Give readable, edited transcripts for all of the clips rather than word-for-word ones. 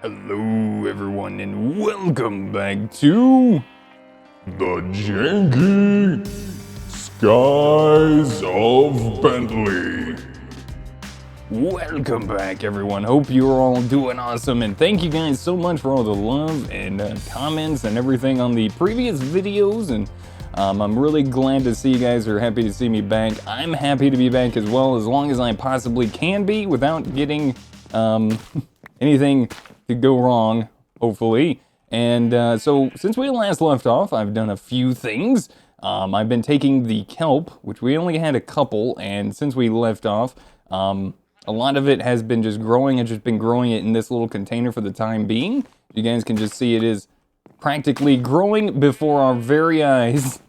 Hello everyone and welcome back to the Janky Skies of Bentley. Welcome back everyone, hope you're all doing awesome and thank you guys so much for all the love and comments and everything on the previous videos, and I'm really glad to see you guys are happy to see me back. I'm happy to be back as well, as long as I possibly can be without getting anything to go wrong, hopefully. And so since we last left off, I've done a few things. I've been taking the kelp, which we only had a couple, and since we left off, a lot of it has been just growing. I've just been growing it in this little container for the time being. You guys can just see it is practically growing before our very eyes.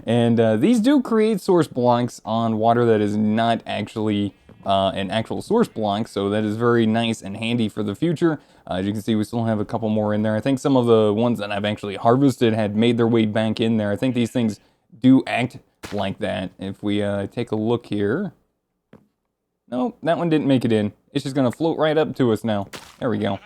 And these do create source blocks on water that is not actually an actual source block, so that is very nice and handy for the future. As you can see, we still have a couple more in there. I think some of the ones that I've actually harvested had made their way back in there. I think these things do act like that. If we take a look here. No, that one didn't make it in. It's just going to float right up to us now. There we go.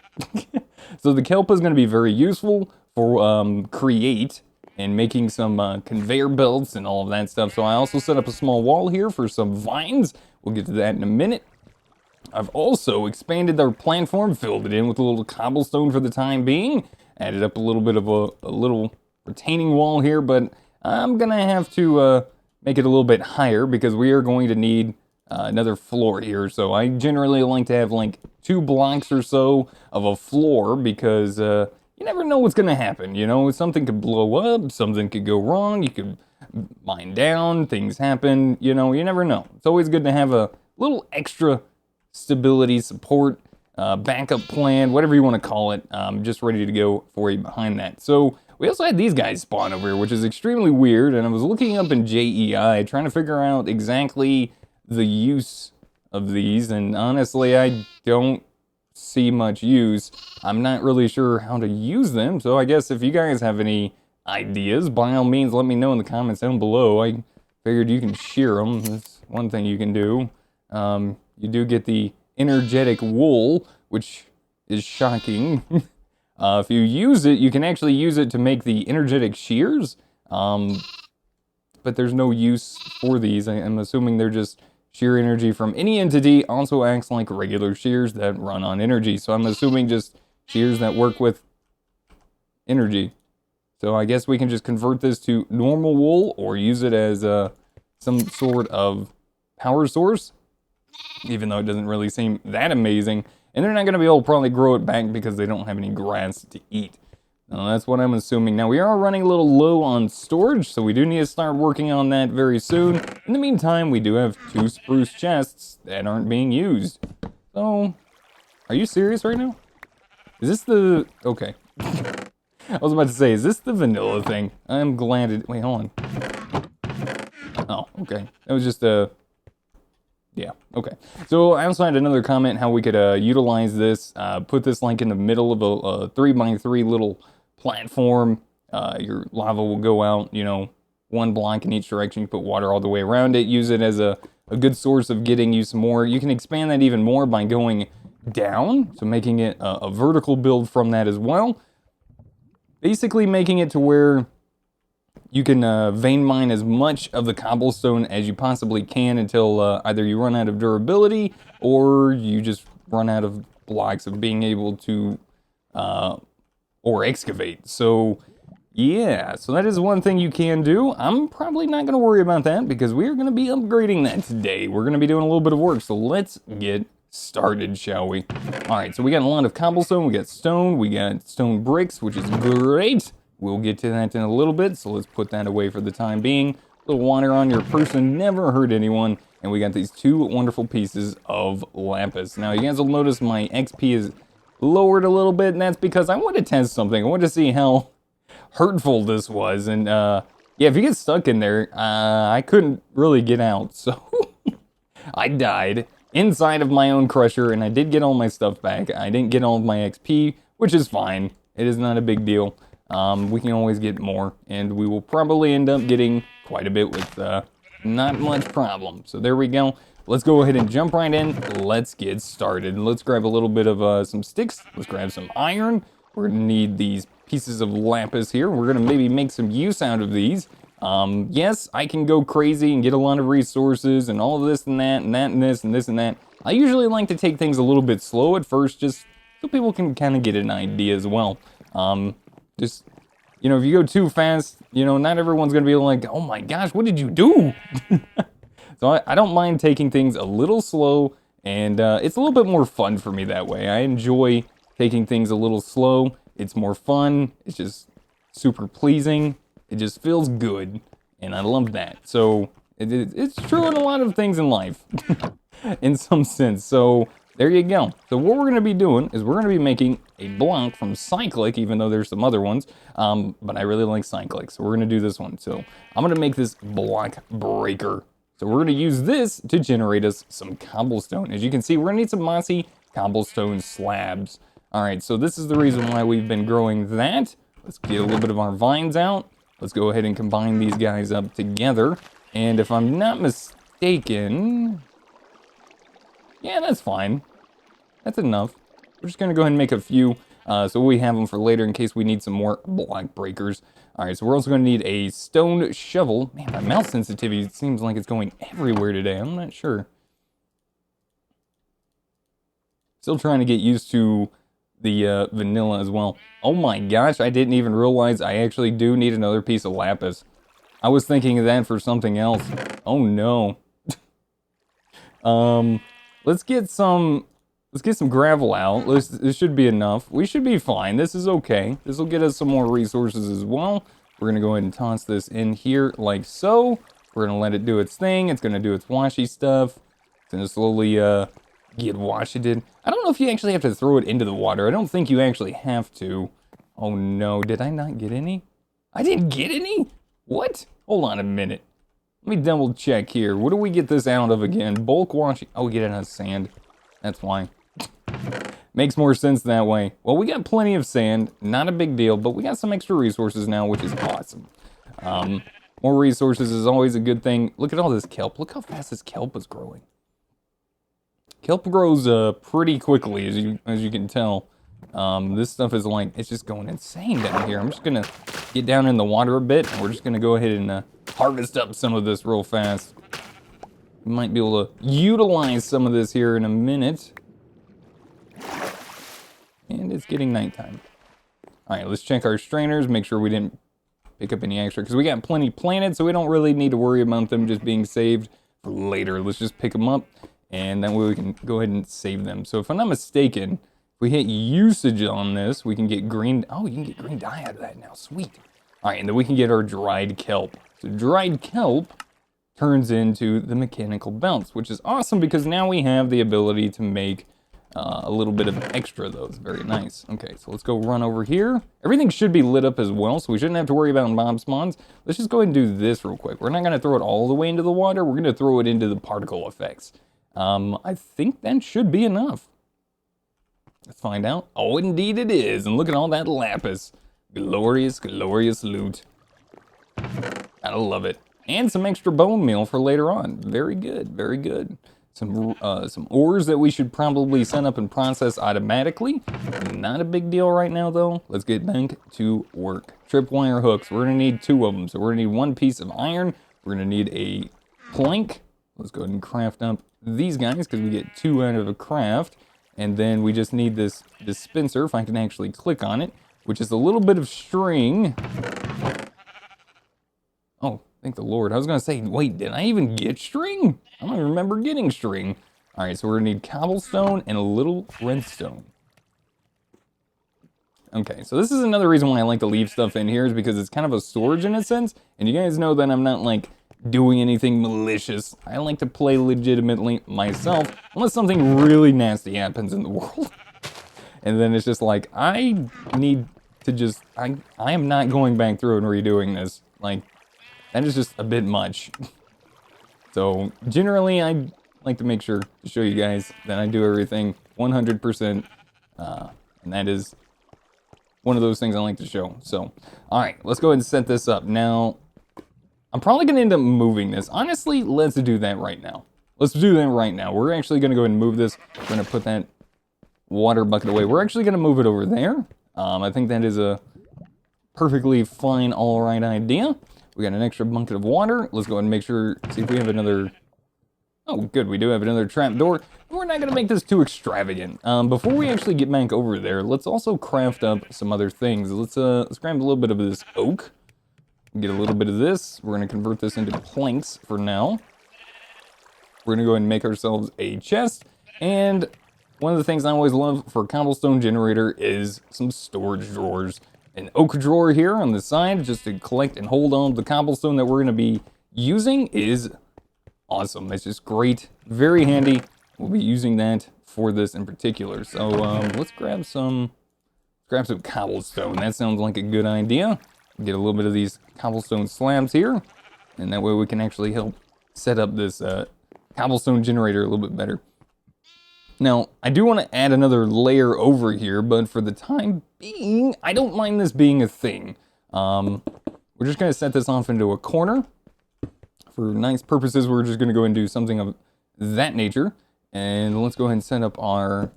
So the kelp is going to be very useful for create and making some conveyor belts and all of that stuff. So I also set up a small wall here for some vines. We'll get to that in a minute. I've also expanded our platform, filled it in with a little cobblestone for the time being. Added up a little bit of a little retaining wall here, but I'm gonna have to make it a little bit higher because we are going to need another floor here. So I generally like to have like 2 blocks or so of a floor because you never know what's gonna happen. You know, something could blow up, something could go wrong, you could mine down, things happen, you know, you never know. It's always good to have a little extra stability, support, backup plan, whatever you want to call it, just ready to go for you behind that. So we also had these guys spawn over here, which is extremely weird, and I was looking up in JEI, trying to figure out exactly the use of these, and honestly, I don't see much use. I'm not really sure how to use them, so I guess if you guys have any ideas, by all means, let me know in the comments down below. I figured you can shear them. That's one thing you can do. You do get the energetic wool, which is shocking. If you use it, you can actually use it to make the energetic shears. But there's no use for these. I'm assuming they're just shear energy from any entity. Also acts like regular shears that run on energy. So I'm assuming just shears that work with energy. So I guess we can just convert this to normal wool or use it as some sort of power source, even though it doesn't really seem that amazing. And they're not going to be able to probably grow it back because they don't have any grass to eat. That's what I'm assuming. Now, we are running a little low on storage, so we do need to start working on that very soon. In the meantime, we do have 2 spruce chests that aren't being used. So, are you serious right now? Is this the... Okay. I was about to say, is this the vanilla thing? I'm glad it... Wait, hold on. Oh, okay. That was just a... Yeah, okay. So I also had another comment how we could utilize this, put this like in the middle of a 3x3 little platform. Your lava will go out, you know, 1 block in each direction. You put water all the way around it. Use it as a good source of getting you some more. You can expand that even more by going down, so making it a vertical build from that as well. Basically making it to where you can vein mine as much of the cobblestone as you possibly can until either you run out of durability or you just run out of blocks of being able to or excavate. So yeah, so that is one thing you can do. I'm probably not going to worry about that because we are going to be upgrading that today. We're going to be doing a little bit of work, so let's get started, shall we? All right, so we got a lot of cobblestone, we got stone, we got stone bricks, which is great. We'll get to that in a little bit, so let's put that away for the time being. A little water on your person never hurt anyone. And we got these 2 wonderful pieces of lapis. Now, you guys will notice my XP is lowered a little bit, and that's because I want to test something. I want to see how hurtful this was. And, yeah, if you get stuck in there, I couldn't really get out. So, I died inside of my own crusher, and I did get all my stuff back. I didn't get all of my XP, which is fine. It is not a big deal. We can always get more, and we will probably end up getting quite a bit with not much problem. So there we go. let's go ahead and jump right in. Let's get started. Let's grab a little bit of some sticks. Let's grab some iron. We're gonna need these pieces of lapis here. We're gonna maybe make some use out of these. Yes, I can go crazy and get a lot of resources and all of this and that and that and this and this and that. I usually like to take things a little bit slow at first, just so people can kind of get an idea as well. Just, you know, if you go too fast, you know, not everyone's gonna be like, oh my gosh, what did you do? So I don't mind taking things a little slow, and it's a little bit more fun for me that way. I enjoy taking things a little slow. It's more fun. It's just super pleasing. It just feels good, and I love that. So it's true in a lot of things in life, in some sense. So there you go. So what we're going to be doing is we're going to be making a block from cyclic, even though there's some other ones. But I really like cyclic, so we're going to do this one. So I'm going to make this block breaker. So we're going to use this to generate us some cobblestone. As you can see, we're going to need some mossy cobblestone slabs. All right, so this is the reason why we've been growing that. Let's get a little bit of our vines out. Let's go ahead and combine these guys up together. And if I'm not mistaken, yeah, that's fine. That's enough. We're just gonna go ahead and make a few so we have them for later in case we need some more block breakers. All right, so we're also gonna need a stone shovel. Man, my mouse sensitivity seems like it's going everywhere today. I'm not sure. Still trying to get used to the vanilla as well. Oh my gosh, I didn't even realize I actually do need another piece of lapis. I was thinking of that for something else. Oh no. Let's get some gravel out. This should be enough. We should be fine. This is okay. This will get us some more resources as well. We're gonna go ahead and toss this in here like so. We're gonna let it do its thing. It's gonna do its washy stuff. It's gonna slowly get washed. I don't know if you actually have to throw it into the water. I don't think you actually have to. Oh no, did I not get any? I didn't get any? What? Hold on a minute. Let me double check here. What do we get this out of again? Bulk washing. Oh, we get it out of sand. That's why. Makes more sense that way. Well, we got plenty of sand. Not a big deal, but we got some extra resources now, which is awesome. More resources is always a good thing. Look at all this kelp. Look how fast this kelp is growing. Kelp grows pretty quickly, as you can tell. This stuff is like, it's just going insane down here. I'm just gonna get down in the water a bit, and we're just gonna go ahead and harvest up some of this real fast. We might be able to utilize some of this here in a minute. And it's getting nighttime. All right, let's check our strainers, make sure we didn't pick up any extra, because we got plenty planted, so we don't really need to worry about them just being saved for later. Let's just pick them up, and then we can go ahead and save them. So if I'm not mistaken, if we hit usage on this, we can get green. Oh, you can get green dye out of that now. Sweet. All right, and then we can get our dried kelp. So dried kelp turns into the mechanical belts, which is awesome because now we have the ability to make a little bit of extra of those. Very nice. Okay, so let's go run over here. Everything should be lit up as well, so we shouldn't have to worry about mob spawns. Let's just go ahead and do this real quick. We're not going to throw it all the way into the water. We're going to throw it into the particle effects. I think that should be enough. Let's find out. Oh, indeed it is. And look at all that lapis. Glorious, glorious loot. Gotta love it. And some extra bone meal for later on. Very good, very good. Some ores that we should probably set up and process automatically. Not a big deal right now though. Let's get back to work. Tripwire hooks. We're gonna need 2 of them. So we're gonna need 1 piece of iron. We're gonna need a plank. Let's go ahead and craft up these guys because we get 2 out of a craft. And then we just need this dispenser, if I can actually click on it, which is a little bit of string. Oh, thank the Lord. I was gonna say, wait, did I even get string? I don't even remember getting string. All right, so we're gonna need cobblestone and a little redstone. Okay, so this is another reason why I like to leave stuff in here is because it's kind of a storage in a sense. And you guys know that I'm not like doing anything malicious. I like to play legitimately myself, unless something really nasty happens in the world. And then it's just like, I need to just, I am not going back through and redoing this. Like, that is just a bit much. So, generally, I like to make sure to show you guys that I do everything 100%. And that is one of those things I like to show. So, alright, let's go ahead and set this up. Now, I'm probably going to end up moving this. Honestly, let's do that right now. let's do that right now. We're actually going to go ahead and move this. We're going to put that water bucket away. We're actually going to move it over there. I think that is a perfectly fine, all right idea. We got an extra bucket of water. Let's go ahead and make sure, see if we have another... Oh, good, we do have another trap door. We're not going to make this too extravagant. Before we actually get back over there, let's also craft up some other things. Let's grab a little bit of this oak. Get a little bit of this. We're going to convert this into planks for now. We're going to go ahead and make ourselves a chest. And one of the things I always love for a Cobblestone Generator is some storage drawers. An oak drawer here on the side just to collect and hold on the cobblestone that we're going to be using is awesome. It's just great. Very handy. We'll be using that for this in particular. So let's grab some cobblestone. That sounds like a good idea. Get a little bit of these cobblestone slabs here. And that way we can actually help set up this Cobblestone Generator a little bit better. Now, I do want to add another layer over here, but for the time being, I don't mind this being a thing. We're just going to set this off into a corner. For nice purposes, we're just going to go and do something of that nature. And let's go ahead and set up our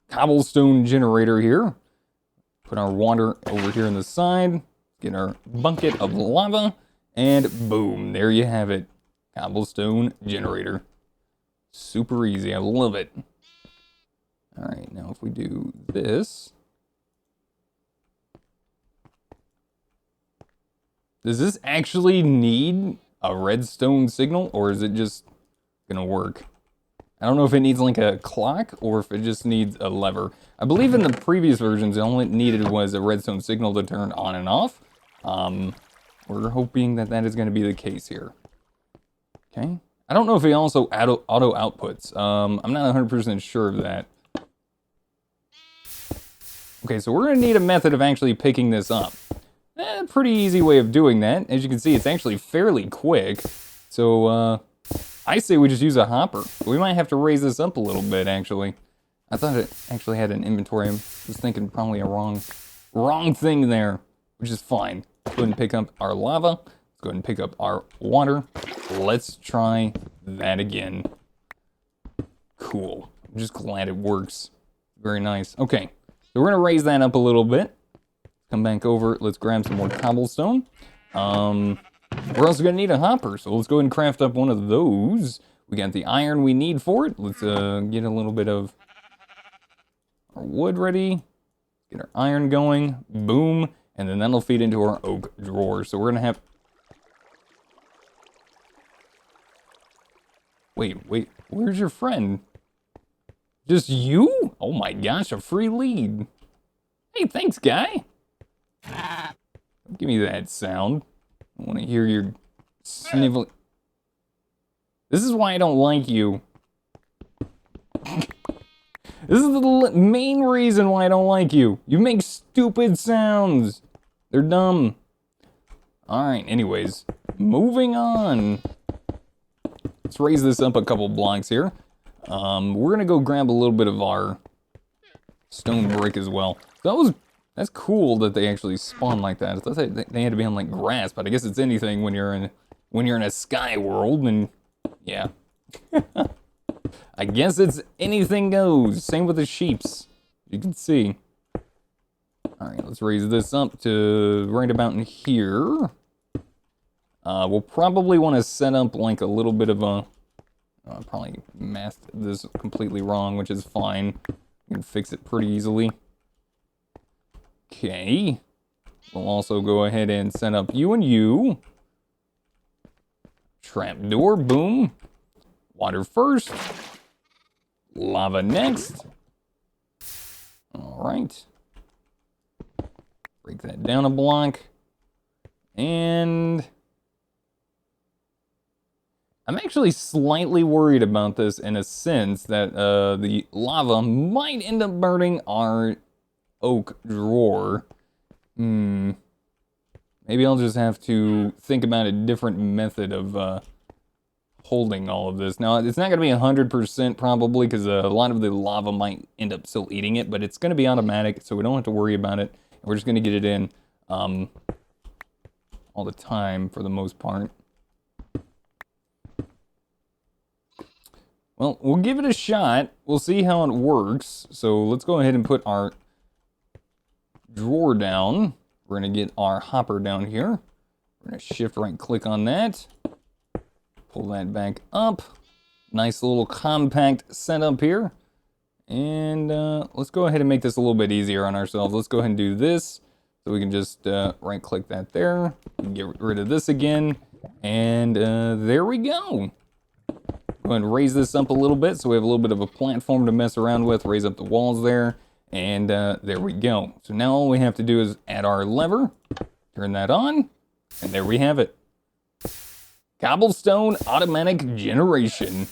Cobblestone Generator here. Put our water over here on the side. Get our bucket of lava. And boom, there you have it. Cobblestone Generator. Super easy, I love it. Alright, now if we do this... Does this actually need a redstone signal, or is it just gonna work? I don't know if it needs like a clock, or if it just needs a lever. I believe in the previous versions, all it needed was a redstone signal to turn on and off. We're hoping that that is gonna be the case here. Okay. I don't know if he also auto outputs. I'm not 100% sure of that. Okay, so we're gonna need a method of actually picking this up. Pretty easy way of doing that. As you can see, it's actually fairly quick. So, I say we just use a hopper. We might have to raise this up a little bit, actually. I thought it actually had an inventory. I was thinking probably a wrong thing there, which is fine. Let's go ahead and pick up our lava. Let's go ahead and pick up our water. Let's try that again. Cool. I'm just glad it works. Very nice. Okay. So we're going to raise that up a little bit. Come back over. Let's grab some more cobblestone. We're also going to need a hopper. So let's go ahead and craft up one of those. We got the iron we need for it. Let's get a little bit of our wood ready. Get our iron going. Boom. And then that'll feed into our oak drawer. So we're going to have... Wait. Where's your friend? Just you? Oh my gosh, a free lead. Hey, thanks, guy. Give me that sound. I want to hear your sniveling. This is why I don't like you. This is the main reason why I don't like you. You make stupid sounds. They're dumb. Alright, anyways. Moving on. Let's raise this up a couple blocks here. We're gonna go grab a little bit of our stone brick as well. That's cool that they actually spawn like that. I thought they had to be on like grass, but I guess it's anything when you're in a sky world, and yeah. I guess it's anything goes. Same with the sheeps. You can see. Alright, let's raise this up to right about in here. We'll probably want to set up like a little bit of a... I probably masked this completely wrong, which is fine. You can fix it pretty easily. Okay. We'll also go ahead and set up you and you. Trapdoor, boom. Water first. Lava next. Alright. Break that down a block. And... I'm actually slightly worried about this in a sense that the lava might end up burning our oak drawer. Maybe I'll just have to think about a different method of holding all of this. Now, it's not going to be 100% probably because a lot of the lava might end up still eating it, but it's going to be automatic, so we don't have to worry about it. We're just going to get it in all the time for the most part. Well, we'll give it a shot. We'll see how it works. So let's go ahead and put our drawer down. We're gonna get our hopper down here. We're gonna shift right click on that. Pull that back up. Nice little compact setup here. And let's go ahead and make this a little bit easier on ourselves. Let's go ahead and do this. So we can just right click that there. Get rid of this again. And there we go. Go ahead and raise this up a little bit so we have a little bit of a platform to mess around with. Raise up the walls there. And there we go. So now all we have to do is add our lever. Turn that on. And there we have it. Cobblestone automatic generation.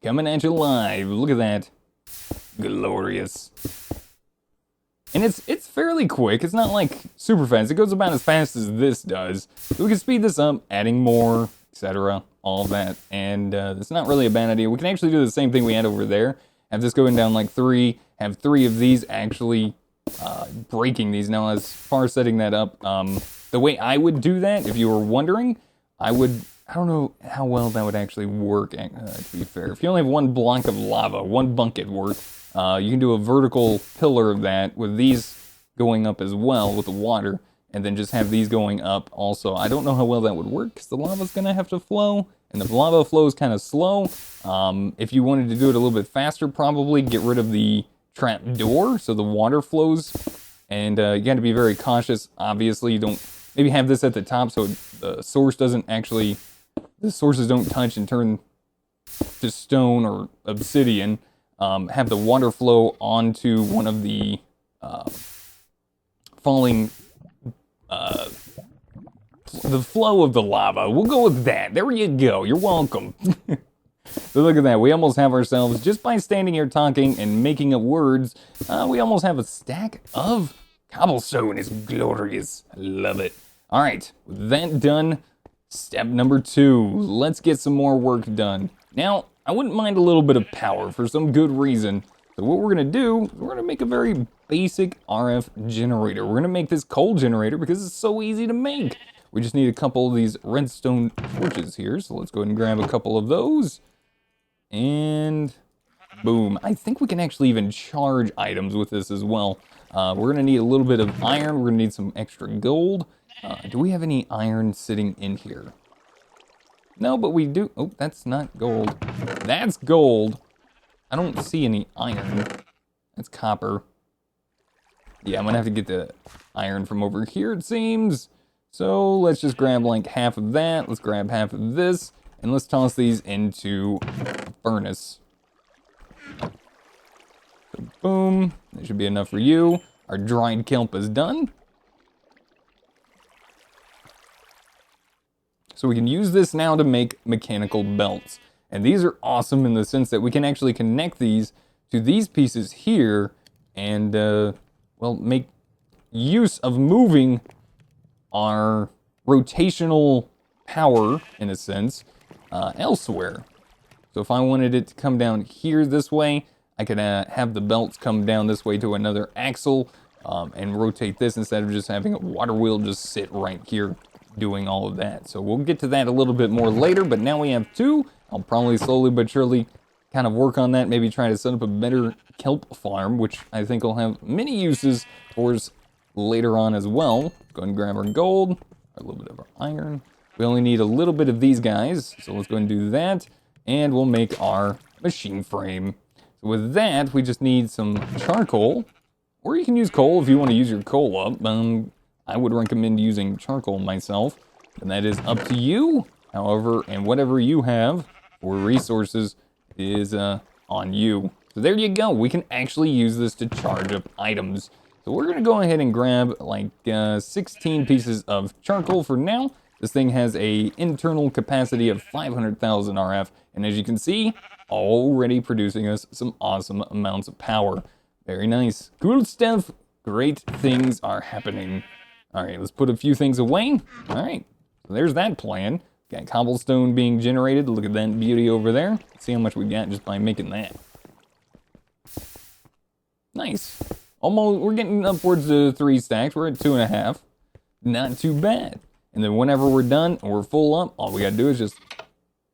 Coming at you live. Look at that. Glorious. And it's fairly quick. It's not like super fast. It goes about as fast as this does. So we can speed this up, adding more, etc. All of that. And it's not really a bad idea. We can actually do the same thing we had over there. Have this going down like 3. Have 3 of these actually breaking these. Now as far as setting that up, the way I would do that, if you were wondering, I don't know how well that would actually work, to be fair. If you only have 1 block of lava, 1 bucket worth, you can do a vertical pillar of that with these going up as well with the water, and then just have these going up also. I don't know how well that would work because the lava's gonna have to flow, and the lava flow is kind of slow. If you wanted to do it a little bit faster, probably get rid of the trap door so the water flows, and you got to be very cautious. Obviously, you don't maybe have this at the top so the source doesn't actually, the sources don't touch and turn to stone or obsidian. Have the water flow onto one of the falling, the flow of the lava. We'll go with that. There you go. You're welcome. So look at that. We almost have ourselves, just by standing here talking and making up words, we almost have a stack of cobblestone. It's glorious. I love it. All right, with that done, step number 2. Let's get some more work done. Now, I wouldn't mind a little bit of power for some good reason. So what we're gonna do, we're gonna make a very basic RF generator. We're gonna make this coal generator because it's so easy to make. We just need a couple of these redstone torches here. So let's go ahead and grab a couple of those. And boom. I think we can actually even charge items with this as well. We're gonna need a little bit of iron. We're gonna need some extra gold. Do we have any iron sitting in here? No, but we do. Oh, that's not gold. That's gold. I don't see any iron. That's copper. Yeah, I'm gonna have to get the iron from over here, it seems. So let's just grab like half of that. Let's grab half of this. And let's toss these into a furnace. So boom. That should be enough for you. Our dried kelp is done. So we can use this now to make mechanical belts. And these are awesome in the sense that we can actually connect these to these pieces here and, well, make use of moving our rotational power, in a sense, elsewhere. So if I wanted it to come down here this way, I could have the belts come down this way to another axle and rotate this instead of just having a water wheel just sit right here doing all of that. So we'll get to that a little bit more later, but now we have 2. I'll probably slowly but surely kind of work on that, maybe try to set up a better kelp farm, which I think will have many uses for us later on as well. Go ahead and grab our gold, a little bit of our iron. We only need a little bit of these guys, so let's go ahead and do that, and we'll make our machine frame. So with that, we just need some charcoal, or you can use coal if you want to use your coal up. I would recommend using charcoal myself, and that is up to you. However, and whatever you have for resources is on you. So there you go. We can actually use this to charge up items. So we're gonna go ahead and grab like 16 pieces of charcoal for now. This thing has a internal capacity of 500,000 RF, and as you can see, already producing us some awesome amounts of power. Very nice. Cool stuff. Great things are happening. All right, let's put a few things away. All right, so there's that plan. Got cobblestone being generated. Look at that beauty over there. Let's see how much we got just by making that. Nice. Almost, we're getting upwards to 3 stacks. We're at 2.5. Not too bad. And then whenever we're done and we're full up, all we gotta do is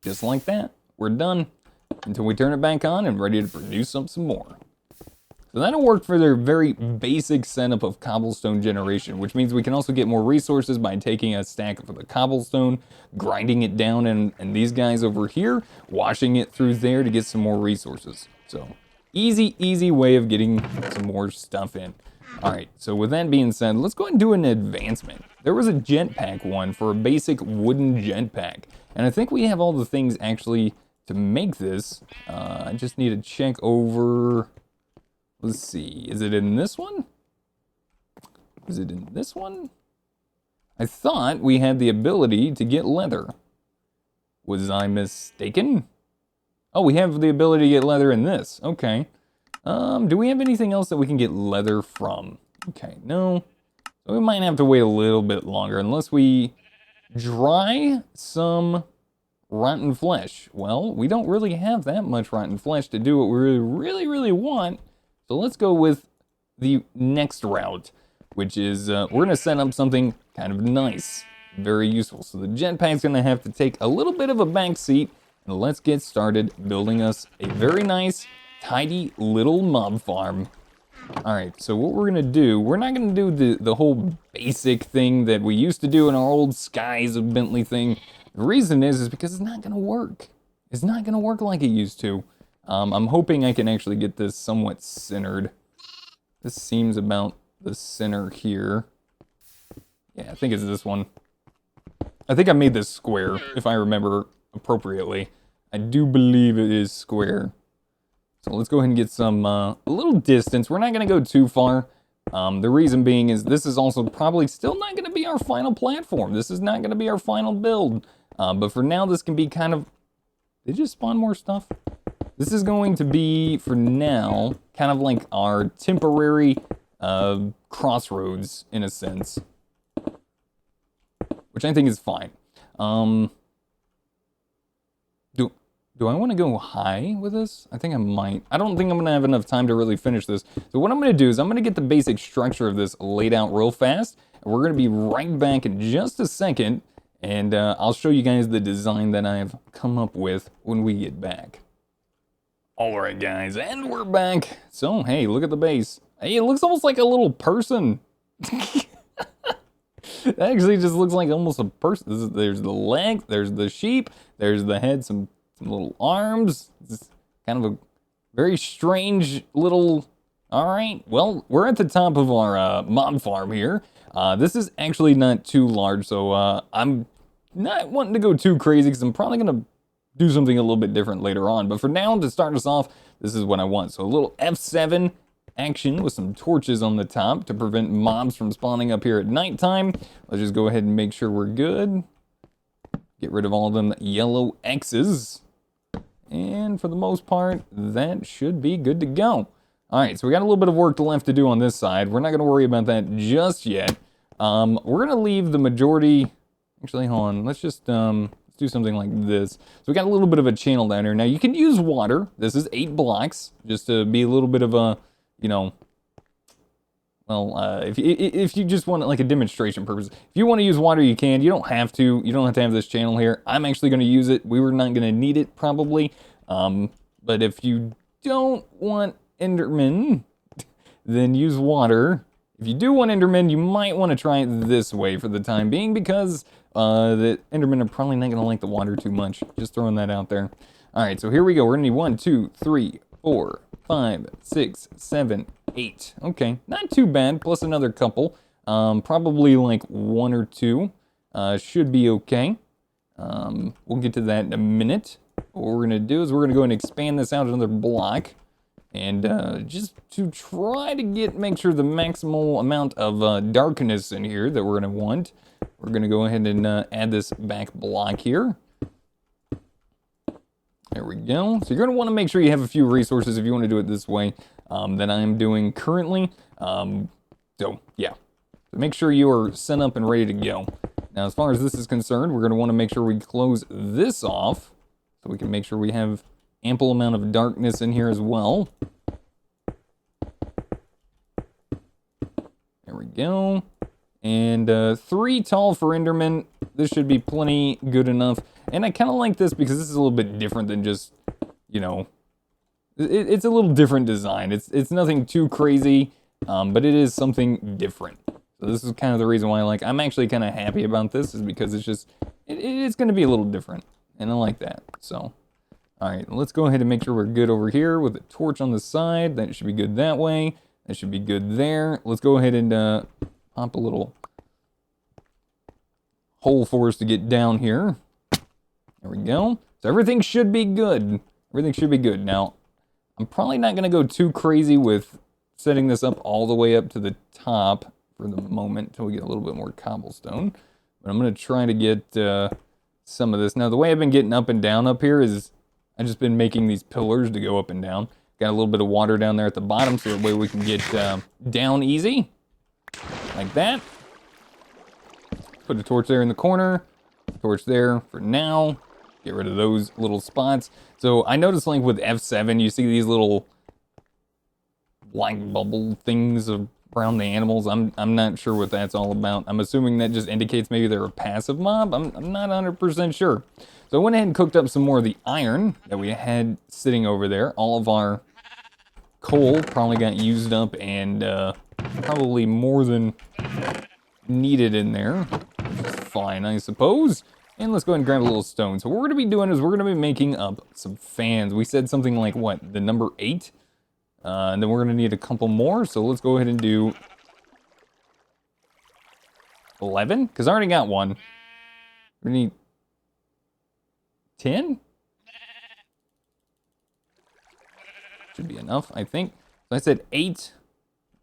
just like that, we're done. until we turn it back on and ready to produce some more. So that'll work for their very basic setup of cobblestone generation, which means we can also get more resources by taking a stack of the cobblestone, grinding it down, and these guys over here, washing it through there to get some more resources. So easy way of getting some more stuff in. All right, so with that being said, let's go ahead and do an advancement. There was a jetpack one for a basic wooden jetpack, and I think we have all the things actually to make this. I just need to check over. Let's see, is it in this one? Is it in this one? I thought we had the ability to get leather. Was I mistaken? Oh, we have the ability to get leather in this. Okay. Do we have anything else that we can get leather from? Okay, no. So we might have to wait a little bit longer unless we dry some rotten flesh. Well, we don't really have that much rotten flesh to do what we really want. So let's go with the next route, which is we're going to set up something kind of nice, very useful. So the jetpack's going to have to take a little bit of a back seat, and let's get started building us a very nice, tidy little mob farm. All right, so what we're going to do, we're not going to do the whole basic thing that we used to do in our old Skies of Bentley thing. The reason is because it's not going to work. It's not going to work like it used to. I'm hoping I can actually get this somewhat centered. This seems about the center here. Yeah, I think it's this one. I think I made this square, if I remember appropriately. I do believe it is square. So let's go ahead and get some, a little distance. We're not going to go too far. The reason being is this is also probably still not going to be our final platform. This is not going to be our final build. But for now, this can be kind of... Did it just spawn more stuff? This is going to be, for now, kind of like our temporary crossroads, in a sense. Which I think is fine. Do I want to go high with this? I think I might. I don't think I'm going to have enough time to really finish this. So what I'm going to do is I'm going to get the basic structure of this laid out real fast. And we're going to be right back in just a second. And I'll show you guys the design that I've come up with when we get back. Alright guys, and we're back. So, hey, look at the base. Hey, it looks almost like a little person. That actually just looks like almost a person. There's the legs, there's the sheep, there's the head, some little arms. It's kind of a very strange little... Alright, well, we're at the top of our mob farm here. This is actually not too large, so I'm not wanting to go too crazy because I'm probably going to do something a little bit different later on. But for now, to start us off, this is what I want. So a little F7 action with some torches on the top to prevent mobs from spawning up here at nighttime. Let's just go ahead and make sure we're good. Get rid of all of them yellow X's. And for the most part, that should be good to go. All right, so we got a little bit of work left to do on this side. We're not going to worry about that just yet. We're going to leave the majority... Actually, hold on. Let's just... do something like this. So we got a little bit of a channel down here. Now you can use water. This is 8 blocks, just to be a little bit of a, you know, well, if you just want like a demonstration purpose. If you want to use water, you can. You don't have to. You don't have to have this channel here. I'm actually going to use it. We were not going to need it probably. But if you don't want Enderman, then use water. If you do want Enderman, you might want to try it this way for the time being because the Endermen are probably not going to like the water too much. Just throwing that out there. All right, so here we go. We're going to need 1, 2, 3, 4, 5, 6, 7, 8. Okay, not too bad, plus another couple. Probably like 1 or 2 should be okay. We'll get to that in a minute. What we're going to do is we're going to go and expand this out another block. And just to try to make sure the maximal amount of darkness in here that we're going to want, we're going to go ahead and add this back block here. There we go. So you're going to want to make sure you have a few resources if you want to do it this way that I am doing currently. So yeah, so make sure you are set up and ready to go. Now, as far as this is concerned, we're going to want to make sure we close this off so we can make sure we have ample amount of darkness in here as well. There we go. And 3 tall for Enderman. This should be plenty good enough. And I kind of like this because this is a little bit different than just you know, it's a little different design. It's nothing too crazy, but it is something different. So this is kind of the reason why I'm actually kind of happy about this, is because it's just, it's going to be a little different, and I like that. So, all right, let's go ahead and make sure we're good over here with a torch on the side. That should be good that way. That should be good there. Let's go ahead and pop a little hole for us to get down here. There we go. So everything should be good. Everything should be good. Now, I'm probably not going to go too crazy with setting this up all the way up to the top for the moment until we get a little bit more cobblestone. But I'm going to try to get some of this. Now, the way I've been getting up and down up here is I've just been making these pillars to go up and down. Got a little bit of water down there at the bottom so that way we can get down easy. Like that. Put a torch there in the corner. Torch there for now. Get rid of those little spots. So I noticed with F7, you see these little light bubble things around the animals. I'm not sure what that's all about. I'm assuming that just indicates maybe they're a passive mob. I'm not 100% sure. So I went ahead and cooked up some more of the iron that we had sitting over there. All of our coal probably got used up, and probably more than needed in there, which is fine, I suppose. And let's go ahead and grab a little stone. So what we're going to be doing is we're going to be making up some fans. We said something like, what, the number 8? And then we're going to need a couple more. So let's go ahead and do 11, because I already got one. We need 10? Should be enough, I think. So I said 8.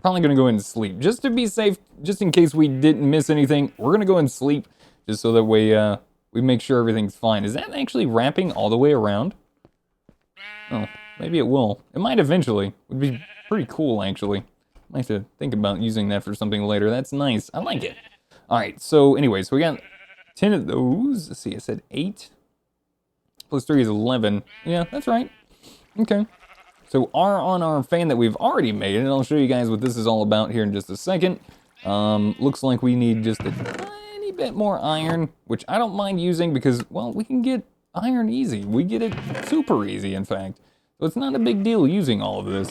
Probably going to go ahead and sleep. Just to be safe, just in case we didn't miss anything, we're going to go ahead and sleep, just so that way we make sure everything's fine. Is that actually wrapping all the way around? Oh, maybe it will. It might eventually. Would be pretty cool, actually. Might have to think about using that for something later. That's nice. I like it. All right, so anyways, we got 10 of those. Let's see, I said 8. Plus 3 is 11. Yeah, that's right. Okay. So on our fan that we've already made, and I'll show you guys what this is all about here in just a second. Looks like we need just a tiny bit more iron, which I don't mind using because, well, we can get iron easy. We get it super easy, in fact. So it's not a big deal using all of this.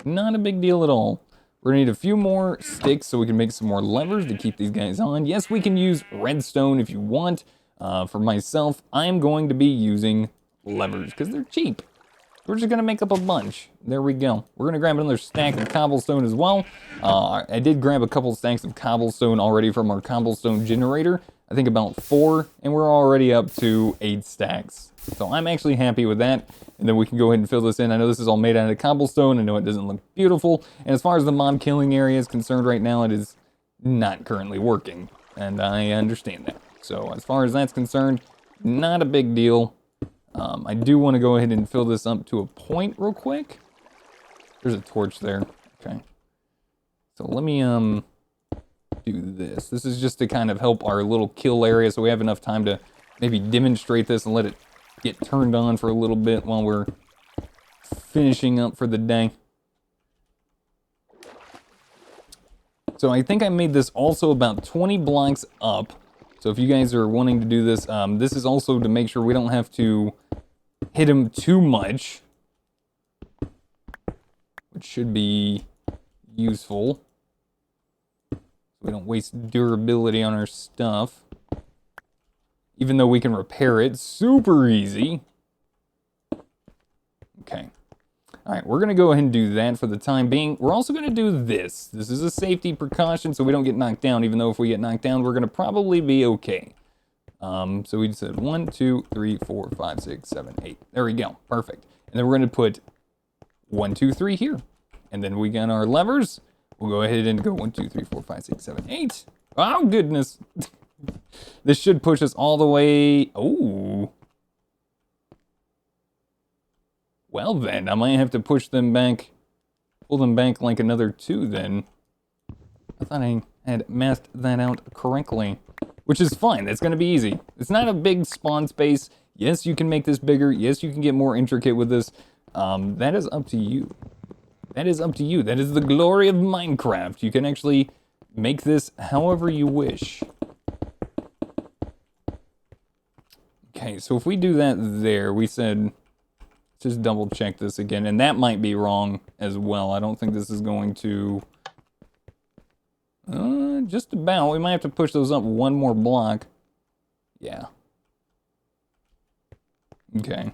Not a big deal at all. We're gonna need a few more sticks so we can make some more levers to keep these guys on. Yes, we can use redstone if you want. For myself, I'm going to be using levers because they're cheap. We're just gonna make up a bunch. There we go. We're gonna grab another stack of cobblestone as well. I did grab a couple stacks of cobblestone already from our cobblestone generator. I think about 4, and we're already up to 8 stacks. So I'm actually happy with that. And then we can go ahead and fill this in. I know this is all made out of cobblestone. I know it doesn't look beautiful. And as far as the mob killing area is concerned right now, it is not currently working. And I understand that. So as far as that's concerned, not a big deal. I do want to go ahead and fill this up to a point real quick. There's a torch there. Okay. So let me do this. This is just to kind of help our little kill area so we have enough time to maybe demonstrate this and let it get turned on for a little bit while we're finishing up for the day. So I think I made this also about 20 blocks up. So if you guys are wanting to do this, this is also to make sure we don't have to hit him too much, which should be useful. So we don't waste durability on our stuff. Even though we can repair it super easy. Okay. All right, we're gonna go ahead and do that for the time being. We're also gonna do this. This is a safety precaution so we don't get knocked down, even though if we get knocked down, we're gonna probably be okay. So we just said 1, 2, 3, 4, 5, 6, 7, 8. There we go, perfect. And then we're gonna put 1, 2, 3 here. And then we got our levers. We'll go ahead and go 1, 2, 3, 4, 5, 6, 7, 8. Oh, goodness. This should push us all the way. Oh. Well then, I might have to push them back, pull them back like another 2 then. I thought I had masked that out correctly, which is fine. That's going to be easy. It's not a big spawn space. Yes, you can make this bigger. Yes, you can get more intricate with this. That is up to you. That is up to you. That is the glory of Minecraft. You can actually make this however you wish. Okay, so if we do that there, we said Let's just double check this again. And that might be wrong as well. I don't think this is going to... just about. We might have to push those up one more block. Yeah. Okay.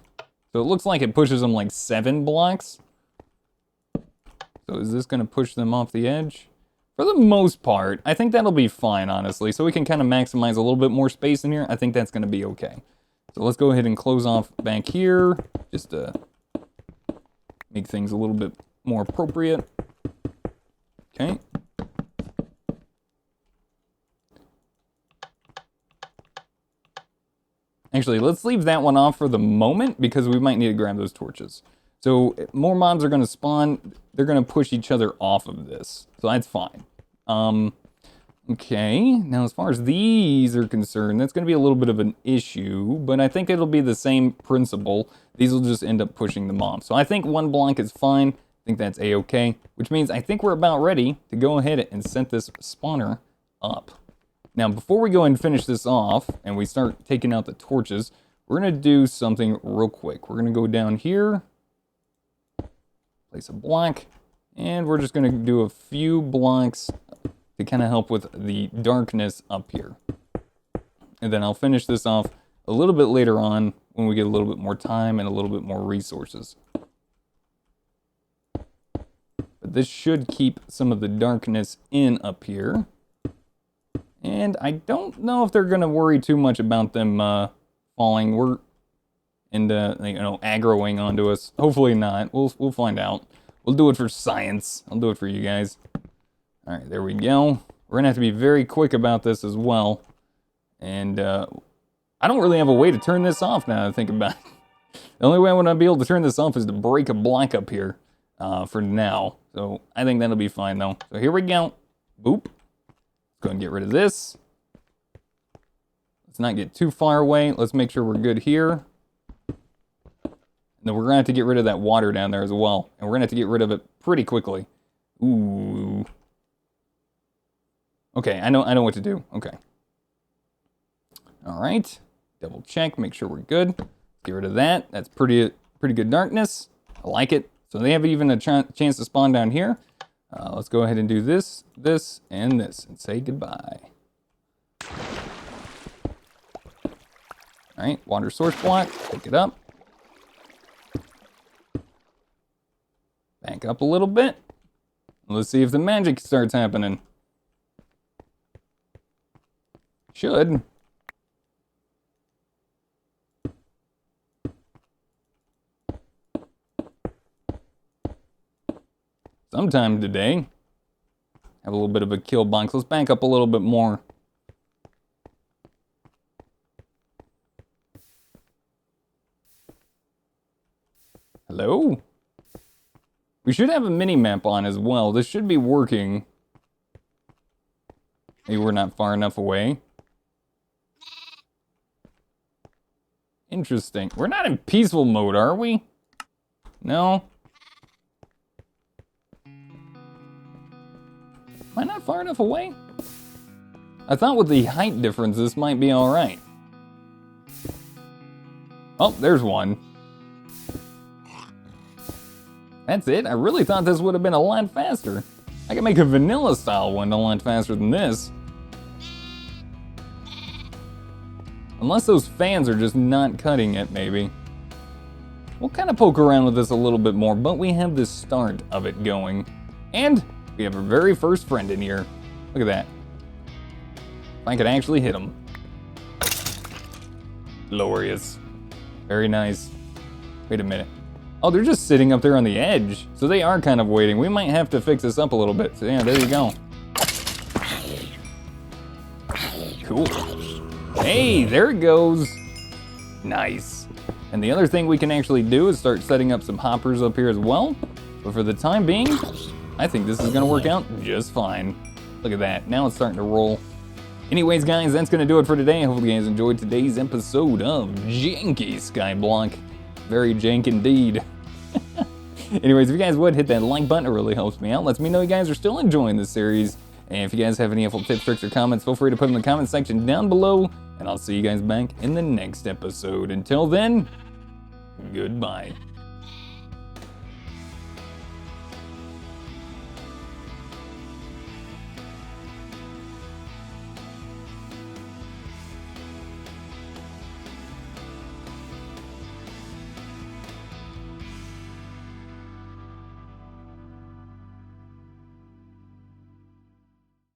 So it looks like it pushes them like 7 blocks. So is this going to push them off the edge? For the most part, I think that'll be fine, honestly. So we can kind of maximize a little bit more space in here. I think that's going to be okay. So let's go ahead and close off back here. Just to make things a little bit more appropriate. Okay. Actually, let's leave that one off for the moment because we might need to grab those torches. So more mobs are going to spawn. They're going to push each other off of this. So that's fine. Okay. Now, as far as these are concerned, that's going to be a little bit of an issue. But I think it'll be the same principle. These will just end up pushing them off. So I think 1 block is fine. I think that's A-okay. Which means I think we're about ready to go ahead and set this spawner up. Now, before we go and finish this off, and we start taking out the torches, we're going to do something real quick. We're going to go down here, place a block, and we're just going to do a few blocks to kind of help with the darkness up here. And then I'll finish this off a little bit later on when we get a little bit more time and a little bit more resources. But this should keep some of the darkness in up here. And I don't know if they're going to worry too much about them falling. We're into, aggroing onto us. Hopefully not. We'll find out. We'll do it for science. I'll do it for you guys. All right, there we go. We're going to have to be very quick about this as well. And I don't really have a way to turn this off now that I think about it. The only way I'm going to be able to turn this off is to break a block up here for now. So I think that'll be fine, though. So here we go. Boop. Go and get rid of this. Let's not get too far away. Let's make sure we're good here. And then we're going to have to get rid of that water down there as well. And we're going to have to get rid of it pretty quickly. Ooh. Okay, I know what to do. Okay. All right. Double check, make sure we're good. Get rid of that. That's pretty good darkness. I like it. So they have even a chance to spawn down here. Let's go ahead and do this, this, and this, and say goodbye. All right, water source block, pick it up. Back up a little bit. Let's see if the magic starts happening. Should. Sometime today. Have a little bit of a kill box. Let's back up a little bit more. Hello? We should have a mini-map on as well. This should be working. Maybe we're not far enough away. Interesting. We're not in peaceful mode, are we? No? Am I not far enough away? I thought with the height difference, this might be all right. Oh, there's one. That's it? I really thought this would have been a lot faster. I can make a vanilla style one a lot faster than this. Unless those fans are just not cutting it, maybe. We'll kind of poke around with this a little bit more, but we have the start of it going. And we have our very first friend in here. Look at that. If I could actually hit him. Glorious. Very nice. Wait a minute. Oh, they're just sitting up there on the edge. So they are kind of waiting. We might have to fix this up a little bit. So yeah, there you go. Cool. Hey, there it goes. Nice. And the other thing we can actually do is start setting up some hoppers up here as well. But for the time being, I think this is gonna work out just fine. Look at that, now it's starting to roll. Anyways, guys, that's gonna do it for today. I hope you guys enjoyed today's episode of Janky Skyblock. Very jank indeed. Anyways, if you guys would hit that like button, it really helps me out. Lets me know you guys are still enjoying this series. And if you guys have any helpful tips, tricks, or comments, feel free to put them in the comment section down below. And I'll see you guys back in the next episode. Until then, goodbye.